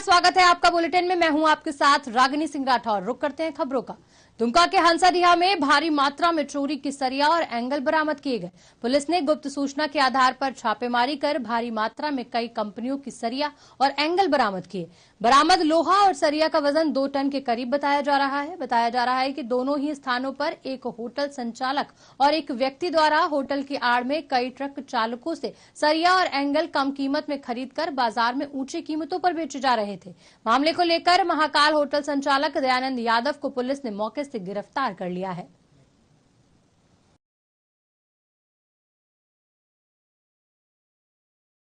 नमस्कार, स्वागत है आपका बुलेटिन में। मैं हूं आपके साथ रागिनी सिंह राठौर। रुक करते हैं खबरों का। दुमका के हंसाडीहा में भारी मात्रा में चोरी की सरिया और एंगल बरामद किए गए। पुलिस ने गुप्त सूचना के आधार पर छापेमारी कर भारी मात्रा में कई कंपनियों की सरिया और एंगल बरामद किए। बरामद लोहा और सरिया का वजन 2 टन के करीब बताया जा रहा है। बताया जा रहा है कि दोनों ही स्थानों पर एक होटल संचालक और एक व्यक्ति द्वारा होटल की आड़ में कई ट्रक चालकों से सरिया और एंगल कम कीमत में खरीदकर बाजार में ऊंची कीमतों पर बेचे जा रहे थे। मामले को लेकर महाकाल होटल संचालक दयानंद यादव को पुलिस ने मौके से गिरफ्तार कर लिया है।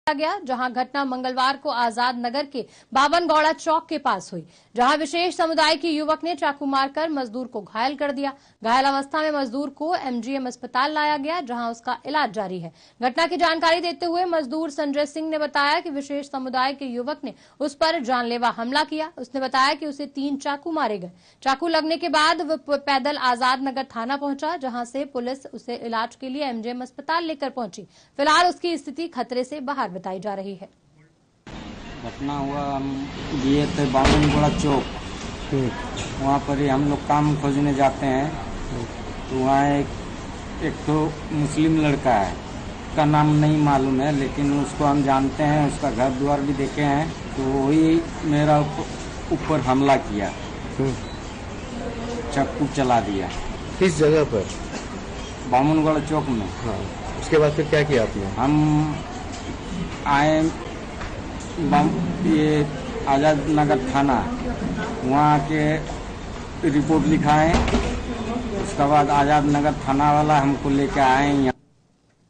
गया जहां घटना मंगलवार को आजाद नगर के बावनगौड़ा चौक के पास हुई, जहां विशेष समुदाय के युवक ने चाकू मारकर मजदूर को घायल कर दिया। घायल अवस्था में मजदूर को एमजीएम अस्पताल लाया गया, जहां उसका इलाज जारी है। घटना की जानकारी देते हुए मजदूर संजय सिंह ने बताया कि विशेष समुदाय के युवक ने उस पर जानलेवा हमला किया। उसने बताया कि उसे 3 चाकू मारे गए। चाकू लगने के बाद वह पैदल आजाद नगर थाना पहुंचा, जहां से पुलिस उसे इलाज के लिए एमजीएम अस्पताल लेकर पहुंची। फिलहाल उसकी स्थिति खतरे से बाहर बताई जा रही है। घटना हुआ, हम गए थे बावनगौड़ा चौक, वहाँ पर ही हम लोग काम खोजने जाते हैं। तो वहाँ एक तो मुस्लिम लड़का है, उसका नाम नहीं मालूम है, लेकिन उसको हम जानते हैं, उसका घर द्वार भी देखे हैं। तो वही मेरा ऊपर हमला किया, चाकू चला दिया। किस जगह पर? बावनगौड़ा चौक में। हाँ, उसके बाद फिर क्या किया आपने? हम आए ये आजाद नगर थाना, वहाँ के रिपोर्ट लिखाए। उसके बाद आजाद नगर थाना वाला हमको लेके आए यहाँ।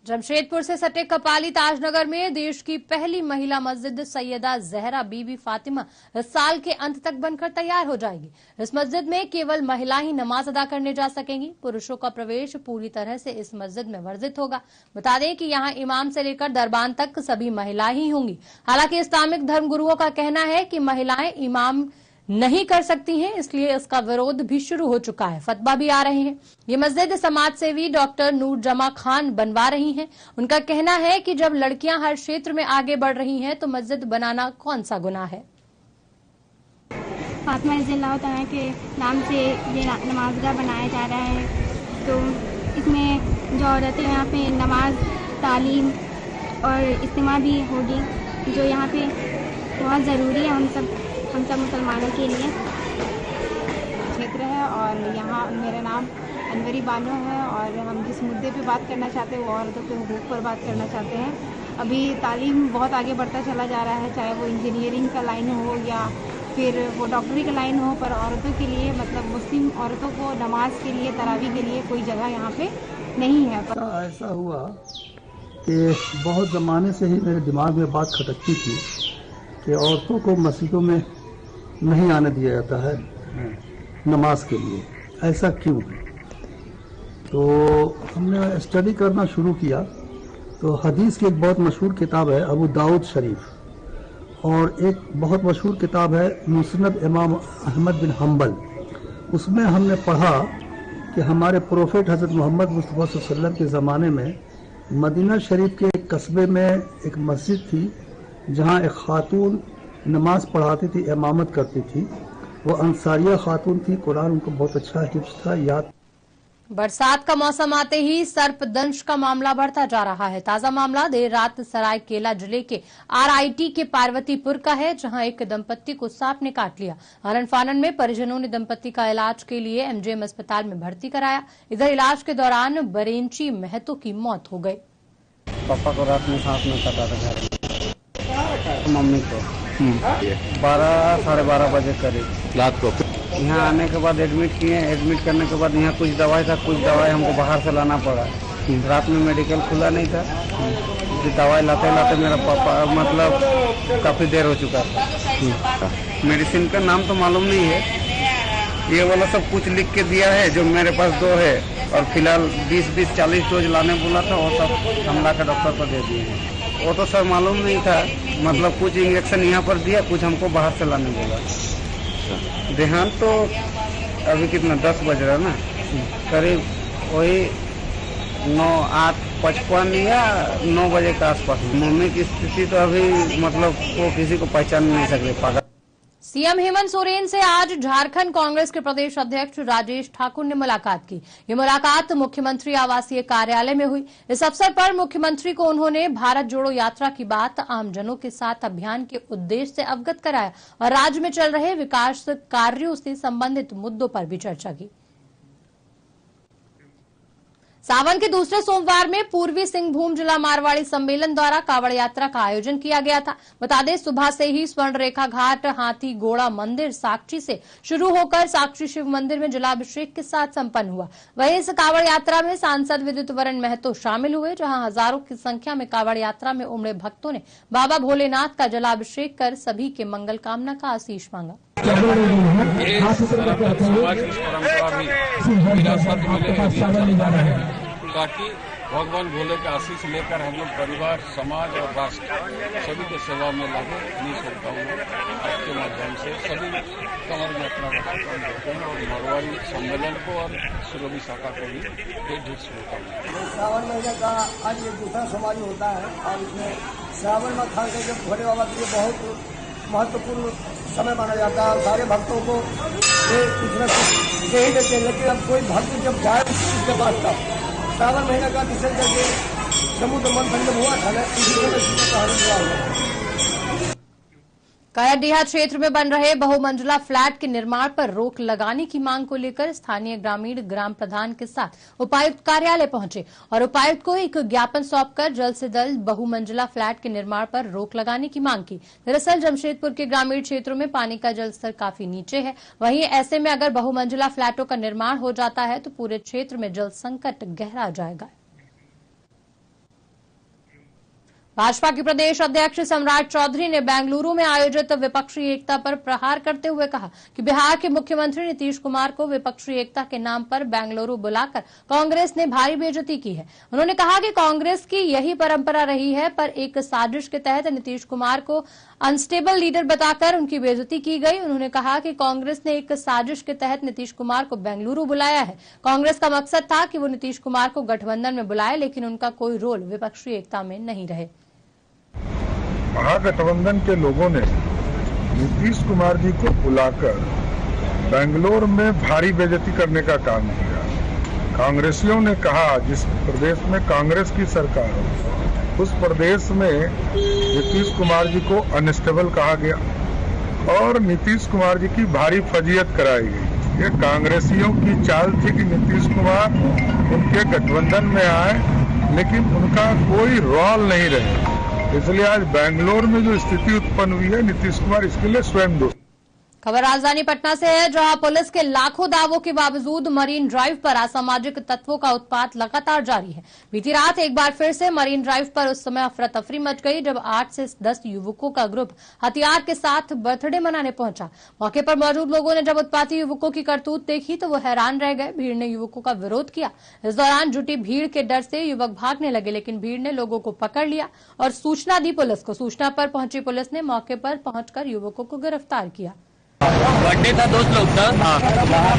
जमशेदपुर से सटे कपाली ताजनगर में देश की पहली महिला मस्जिद सैयदा जहरा बीबी फातिमा इस साल के अंत तक बनकर तैयार हो जाएगी। इस मस्जिद में केवल महिला ही नमाज अदा करने जा सकेंगी। पुरुषों का प्रवेश पूरी तरह से इस मस्जिद में वर्जित होगा। बता दें कि यहाँ इमाम से लेकर दरबान तक सभी महिलाएं ही होंगी। हालांकि इस्लामिक धर्मगुरुओं का कहना है कि महिलाएं इमाम नहीं कर सकती हैं, इसलिए इसका विरोध भी शुरू हो चुका है। फतवा भी आ रहे हैं। ये मस्जिद समाज सेवी डॉक्टर नूर जमा खान बनवा रही हैं। उनका कहना है कि जब लड़कियां हर क्षेत्र में आगे बढ़ रही हैं तो मस्जिद बनाना कौन सा गुनाह है। फातिमा रज़ियल्लाहु तआला के नाम से ये नमाज़गाह बनाया जा रहा है। तो इसमें जो औरतें यहाँ पे नमाज, तालीम और इज्तिमा भी होगी, जो यहाँ पे बहुत ज़रूरी है हम सब मुसलमानों के लिए। क्षेत्र है और यहाँ मेरा नाम अनवरी बानो है और हम जिस मुद्दे पे बात करना चाहते हैं वो औरतों के हुकूक पर बात करना चाहते हैं। अभी तालीम बहुत आगे बढ़ता चला जा रहा है, चाहे वो इंजीनियरिंग का लाइन हो या फिर वो डॉक्टरी का लाइन हो, पर औरतों के लिए मतलब मुस्लिम औरतों को नमाज के लिए, तरावी के लिए कोई जगह यहाँ पे नहीं है। ऐसा हुआ कि बहुत ज़माने से ही मेरे दिमाग में बात खटकती थी कि औरतों को मस्जिदों में नहीं आने दिया जाता है नमाज के लिए। ऐसा क्यों है? तो हमने स्टडी करना शुरू किया। तो हदीस की एक बहुत मशहूर किताब है अबू दाऊद शरीफ, और एक बहुत मशहूर किताब है मुस्नद इमाम अहमद बिन हम्बल। उसमें हमने पढ़ा कि हमारे प्रोफेट हज़रत मोहम्मद मुस्तफ़ा सल्लल्लाहु अलैहि वसल्लम के ज़माने में मदीना शरीफ के एक कस्बे में एक मस्जिद थी, जहाँ एक खातून नमाज पढ़ाती थी, इमामत करती थी। वो अंसारिया खातून थी, कुरान उनको बहुत अच्छा हिफ्ज़ था, याद। बरसात का मौसम आते ही सर्पदंश का मामला बढ़ता जा रहा है। ताजा मामला देर रात सरायकेला जिले के आरआईटी के पार्वतीपुर का है, जहां एक दंपत्ति को सांप ने काट लिया। आनन फानन में परिजनों ने दंपत्ति का इलाज के लिए एमजीएम अस्पताल में भर्ती कराया। इधर इलाज के दौरान बरेंची महतो की मौत हो गई। पापा को रात में सांप में काटा था, मम्मी को 12 साढ़े 12 बजे करीब रात को। यहाँ आने के बाद एडमिट किए। एडमिट करने के बाद यहाँ कुछ दवाई था, कुछ दवाई हमको बाहर से लाना पड़ा। रात में मेडिकल खुला नहीं था, दवाई लाते लाते मेरा पापा मतलब काफ़ी देर हो चुका था। मेडिसिन का नाम तो मालूम नहीं है, ये वाला सब कुछ लिख के दिया है जो मेरे पास 2 है, और फिलहाल 20-40 डोज लाने बोला था, वो सब हमला के डॉक्टर को दे दिए हैं। वो तो सर मालूम नहीं था, मतलब कुछ इंजेक्शन यहाँ पर दिया, कुछ हमको बाहर से लाने बोला। देहांत तो अभी कितना 10 बज रहा ना, करीब वही 9:55 या 9 बजे के आसपास। मम्मी की स्थिति तो अभी मतलब वो किसी को पहचान नहीं सकते, पागल। सीएम हेमंत सोरेन से आज झारखंड कांग्रेस के प्रदेश अध्यक्ष राजेश ठाकुर ने मुलाकात की। ये मुलाकात मुख्यमंत्री आवासीय कार्यालय में हुई। इस अवसर पर मुख्यमंत्री को उन्होंने भारत जोड़ो यात्रा की बात आमजनों के साथ अभियान के उद्देश्य से अवगत कराया और राज्य में चल रहे विकास कार्यों से संबंधित मुद्दों पर भी चर्चा की। सावन के दूसरे सोमवार में पूर्वी सिंहभूम जिला मारवाड़ी सम्मेलन द्वारा कावड़ यात्रा का आयोजन किया गया था। बता दें, सुबह से ही स्वर्ण रेखा घाट, हाथी घोड़ा मंदिर साक्षी से शुरू होकर साक्षी शिव मंदिर में जलाभिषेक के साथ संपन्न हुआ। वहीं इस कावड़ यात्रा में सांसद विद्युत वरण महतो शामिल हुए, जहां हजारों की संख्या में कावड़ यात्रा में उमड़े भक्तों ने बाबा भोलेनाथ का जलाभिषेक कर सभी के मंगल कामना का आशीष मांगा। ताकि भगवान भोले का आशीष लेकर हम लोग परिवार, समाज और राष्ट्र सभी के सेवा में लगे। इन्हीं शुभकामनाओं के माध्यम से सभी कांवड़ यात्रा और मारवाड़ी सम्मेलन को और सुरभि शाखा को भी ढेर शुभकामनाएं। श्रावण महीने का आज ये दूसरा सोमवार होता है और इसमें श्रावण में खास करके भोले बाबा के लिए बहुत महत्वपूर्ण समय माना जाता है। सारे भक्तों को कुछ न कुछ दे ही देते हैं, लेकिन अब कोई भक्त जब जाए उसके पास तब श्रावण महीने का विसर्जन करके समुद्र मंथन में हुआ था ना, इसी तरह कायरडीहा क्षेत्र में बन रहे बहुमंजिला फ्लैट के निर्माण पर रोक लगाने की मांग को लेकर स्थानीय ग्रामीण ग्राम प्रधान के साथ उपायुक्त कार्यालय पहुंचे और उपायुक्त को एक ज्ञापन सौंपकर जल्द से जल्द बहुमंजिला फ्लैट के निर्माण पर रोक लगाने की मांग की। दरअसल जमशेदपुर के ग्रामीण क्षेत्रों में पानी का जल स्तर काफी नीचे है। वहीं ऐसे में अगर बहुमंजिला फ्लैटों का निर्माण हो जाता है तो पूरे क्षेत्र में जल संकट गहरा जाएगा। भाजपा के प्रदेश अध्यक्ष सम्राट चौधरी ने बेंगलुरु में आयोजित विपक्षी एकता पर प्रहार करते हुए कहा कि बिहार के मुख्यमंत्री नीतीश कुमार को विपक्षी एकता के नाम पर बेंगलुरु बुलाकर कांग्रेस ने भारी बेइज्जती की है। उन्होंने कहा कि कांग्रेस की यही परंपरा रही है, पर एक साजिश के तहत नीतीश कुमार को अनस्टेबल लीडर बताकर उनकी बेइज्जती की गई। उन्होंने कहा कि कांग्रेस ने एक साजिश के तहत नीतीश कुमार को बेंगलुरु बुलाया है। कांग्रेस का मकसद था कि वो नीतीश कुमार को गठबंधन में बुलाए, लेकिन उनका कोई रोल विपक्षी एकता में नहीं रहे। महागठबंधन के लोगों ने नीतीश कुमार जी को बुलाकर बेंगलोर में भारी बेइज्जती करने का काम किया। कांग्रेसियों ने कहा जिस प्रदेश में कांग्रेस की सरकार हो उस प्रदेश में नीतीश कुमार जी को अनस्टेबल कहा गया और नीतीश कुमार जी की भारी फजीयत कराई गई। ये कांग्रेसियों की चाल थी कि नीतीश कुमार उनके गठबंधन में आए, लेकिन उनका कोई रोल नहीं रहे। इसलिए आज बेंगलोर में जो स्थिति उत्पन्न हुई है, नीतीश कुमार इसके लिए स्वयं दोषी। खबर राजधानी पटना से है, जहां पुलिस के लाखों दावों के बावजूद मरीन ड्राइव पर असामाजिक तत्वों का उत्पात लगातार जारी है। बीती रात एक बार फिर से मरीन ड्राइव पर उस समय अफरा तफरी मच गई जब 8 से 10 युवकों का ग्रुप हथियार के साथ बर्थडे मनाने पहुंचा। मौके पर मौजूद लोगों ने जब उत्पाती युवकों की करतूत देखी तो वो हैरान रह गए। भीड़ ने युवकों का विरोध किया। इस दौरान जुटी भीड़ के डर से युवक भागने लगे, लेकिन भीड़ ने लोगों को पकड़ लिया और सूचना दी पुलिस को। सूचना पर पहुंची पुलिस ने मौके पर पहुंचकर युवकों को गिरफ्तार किया। बर्थडे था, दोस्त लोग था,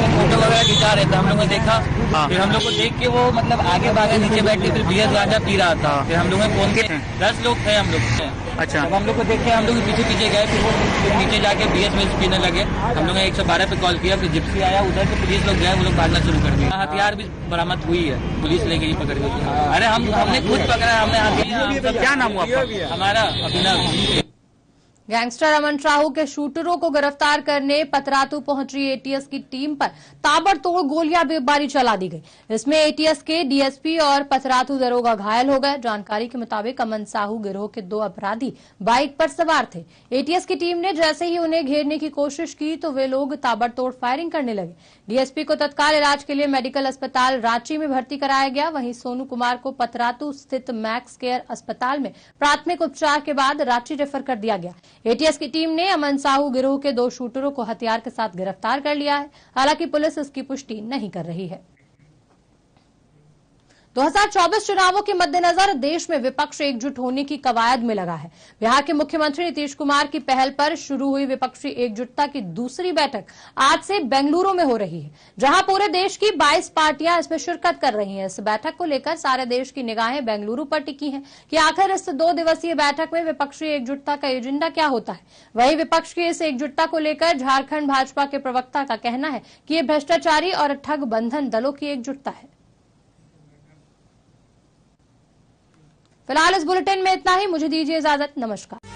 फोटो वगैरह खिंचा रहे थे। हम लोग ने देखा, फिर हम लोग को देख के वो मतलब आगे भागे, नीचे बैठ के फिर बीयर गांजा पी रहा था। फिर हम लोग ने फोन किया, 10 लोग थे हम लोग। अच्छा, जब हम लोग को देखे हम लोग पीछे पीछे गए, फिर नीचे जाके बीएस में पीने लगे। हम लोग ने 112 पे कॉल किया, फिर जिप्सी आया, उधर से पुलिस लोग गए, वो लोग भागना शुरू कर दिया। हथियार भी बरामद हुई है, पुलिस ले गई पकड़ के। अरे हमने खुद पकड़ा, हमने हथियार। क्या नाम हुआ हमारा? अभिनव। गैंगस्टर अमन साहू के शूटरों को गिरफ्तार करने पतरातू पहुंची एटीएस की टीम पर ताबड़तोड़ गोलियां चला दी गई। इसमें एटीएस के डीएसपी और पतरातू दरोगा घायल हो गए। जानकारी के मुताबिक अमन साहू गिरोह के 2 अपराधी बाइक पर सवार थे। एटीएस की टीम ने जैसे ही उन्हें घेरने की कोशिश की तो वे लोग ताबड़तोड़ फायरिंग करने लगे। डीएसपी को तत्काल इलाज के लिए मेडिकल अस्पताल रांची में भर्ती कराया गया। वहीं सोनू कुमार को पतरातू स्थित मैक्स केयर अस्पताल में प्राथमिक उपचार के बाद रांची रेफर कर दिया गया। एटीएस की टीम ने अमन साहू गिरोह के 2 शूटरों को हथियार के साथ गिरफ्तार कर लिया है। हालांकि पुलिस इसकी पुष्टि नहीं कर रही है। 2024 चुनावों के मद्देनजर देश में विपक्ष एकजुट होने की कवायद में लगा है। बिहार के मुख्यमंत्री नीतीश कुमार की पहल पर शुरू हुई विपक्षी एकजुटता की दूसरी बैठक आज से बेंगलुरु में हो रही है, जहां पूरे देश की 22 पार्टियां इसमें शिरकत कर रही हैं। इस बैठक को लेकर सारे देश की निगाहें बेंगलुरु पर टिकी हैं कि आखिर इस 2 दिवसीय बैठक में विपक्षी एकजुटता का एजेंडा क्या होता है। वहीं विपक्ष की इस एकजुटता को लेकर झारखंड भाजपा के प्रवक्ता का कहना है कि ये भ्रष्टाचारी और ठग बंधन दलों की एकजुटता है। फिलहाल इस बुलेटिन में इतना ही। मुझे दीजिए इजाजत। नमस्कार।